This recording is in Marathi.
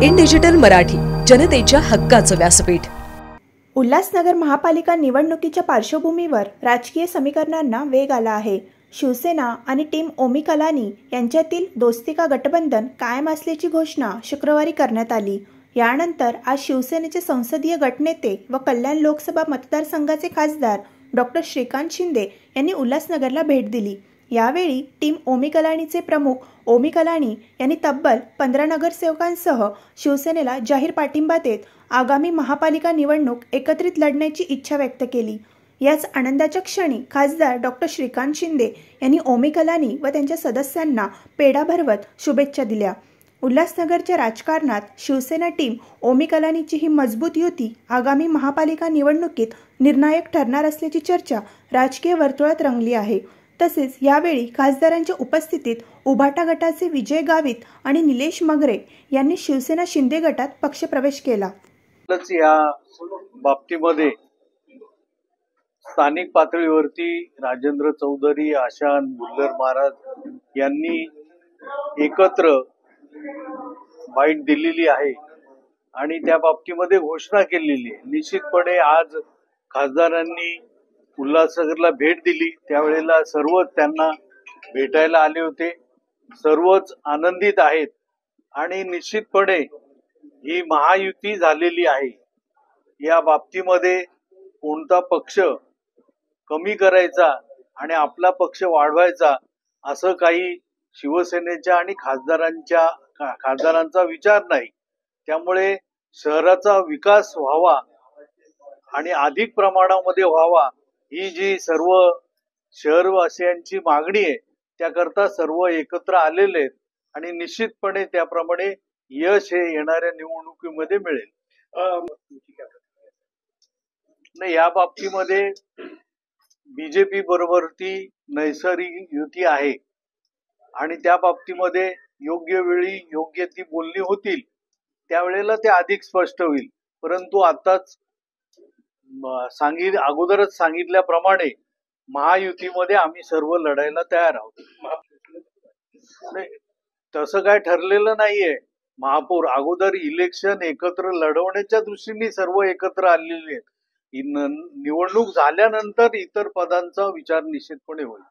इन डिजिटल मराठी, जनतेच्या हक्काचं व्यासपीठ। उल्हासनगर महापालिका निवडणुकीच्या पार्श्वभूमीवर राजकीय समीकरणांना वेग आला आहे। शिवसेना आणि टीम ओमी कलानी यांच्यातील दोस्ती का गठबंधन कायम असल्याची घोषणा शुक्रवारी करण्यात आली। यानंतर आज शिवसेनेचे संसदीय गटनेते व कल्याण लोकसभा मतदारसंघाचे खासदार डॉक्टर श्रीकांत शिंदे यांनी उल्हासनगरला भेट दिली। यावेळी टीम ओमी कलानीचे प्रमुख ओमी कलानी यांनी तब्बल 15 नगरसेवकांसह शिवसेनेला जाहीर पाठिंबा देत आगामी महापालिका निवडणूक एकत्रित लढण्याची इच्छा व्यक्त केली। याच आनंदाच्या क्षणी खासदार डॉक्टर श्रीकांत शिंदे यांनी ओमी कलानी व त्यांच्या सदस्यांना पेढा भरवत शुभेच्छा दिल्या। उल्हासनगरच्या राजकारणात शिवसेना टीम ओमी कलानीची ही मजबूत युती आगामी महापालिका निवडणुकीत निर्णायक ठरणार असल्याची चर्चा राजकीय वर्तुळात रंगली आहे। तसेच यावेळी खासदारांच्या उपस्थितीत उभाटा गटाचे विजय गावित आणि निलेश मगरे यांनी शिवसेना शिंदे गटात पक्षप्रवेश केला। या बाबतीमध्ये स्थानिक पातळीवरती राजेंद्र चौधरी, आशा बुल्लर महाराज यांनी एकत्र बाईट दिलेली आहे आणि त्या बाबतीमध्ये घोषणा केलेली आहे। निश्चितपणे आज खासदारांनी उल्हासनगरला भेट दिली, त्यावेळेला सर्वच त्यांना भेटायला आले होते, सर्वच आनंदित आहेत आणि निश्चितपणे ही महायुती झालेली आहे। या बाबतीमध्ये कोणता पक्ष कमी करायचा आणि आपला पक्ष वाढवायचा असं काही शिवसेनेच्या आणि खासदारांचा विचार नाही। त्यामुळे शहराचा विकास व्हावा आणि अधिक प्रमाणामध्ये व्हावा ही जी सर्व शहरवासियांची मागणी आहे, त्याकरता सर्व एकत्र आलेले आहेत आणि निश्चितपणे त्याप्रमाणे यश हे येणाऱ्या निवडणुकीमध्ये मिळेल। नाही, या बाबतीमध्ये बीजेपी बरोबर ती नैसर्गिक युती आहे आणि त्या बाबतीमध्ये योग्य वेळी योग्य ती बोलणी होतील, त्यावेळेला ते अधिक स्पष्ट होईल। परंतु आताच अगोदरच सांगितल्याप्रमाणे महायुतीमध्ये आम्ही सर्व लढायला तयार आहोत। तसं काय ठरलेलं नाहीये। महापौर अगोदर इलेक्शन एकत्र लढवण्याच्या दृष्टीने सर्व एकत्र आलेले आहेत। निवडणूक झाल्यानंतर इतर पदांचा विचार निश्चितपणे होईल।